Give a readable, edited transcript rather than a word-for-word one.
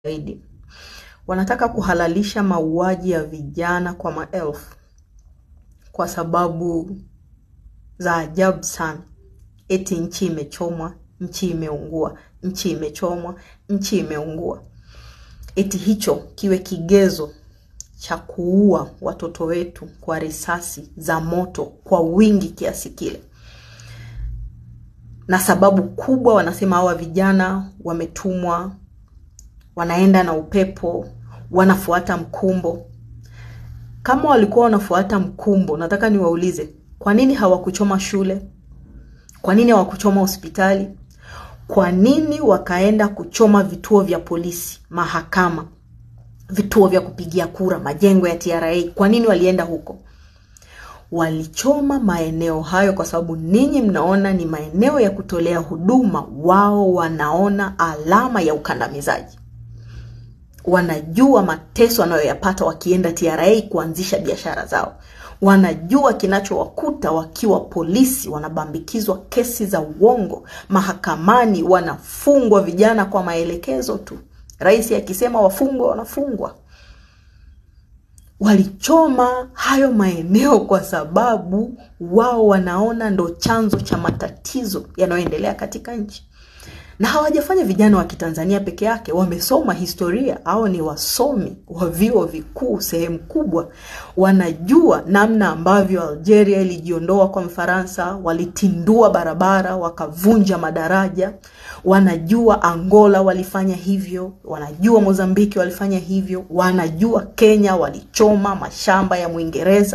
zaidi. Wanataka kuhalalisha mauaji ya vijana kwa maelfu kwa sababu za ajabu sana. Eti nchi imechomwa, nchi imeungua, nchi imechomwa, nchi imeungua. Eti hicho kiwe kigezo cha kuua watoto wetu kwa risasi za moto kwa wingi kiasi kile. Na sababu kubwa wanasema hawa vijana wametumwa, wanaenda na upepo, wanafuata mkumbo. Kama walikuwa wanafuata mkumbo, nataka niwaulize, kwa nini hawakuchoma shule? Kwa nini hawakuchoma hospitali? Kwa nini wakaenda kuchoma vituo vya polisi, mahakama, vituo vya kupigia kura, majengo ya TRA? Kwa nini walienda huko? Walichoma maeneo hayo kwa sababu ninyi mnaona ni maeneo ya kutolea huduma. Wao wanaona alama ya ukandamizaji. Wanajua mateso wanayoyapata wakienda TRA kuanzisha biashara zao. Wanajua kinachowakuta wakiwa polisi, wanabambikizwa kesi za uongo. Mahakamani wanafungwa vijana kwa maelekezo tu. Rais akisema wafungwe, wanafungwa. Walichoma hayo maeneo kwa sababu wao wanaona ndo chanzo cha matatizo yanayoendelea katika nchi. Na hawajafanya vijana wa Kitanzania peke yake, wamesoma historia. Hao ni wasomi wa vyuo vikuu sehemu kubwa. Wanajua namna ambavyo Algeria ilijiondoa kwa Mfaransa, walitindua barabara, wakavunja madaraja. Wanajua Angola walifanya hivyo, wanajua Mozambiki walifanya hivyo, wanajua Kenya walichoma mashamba ya Mwingereza.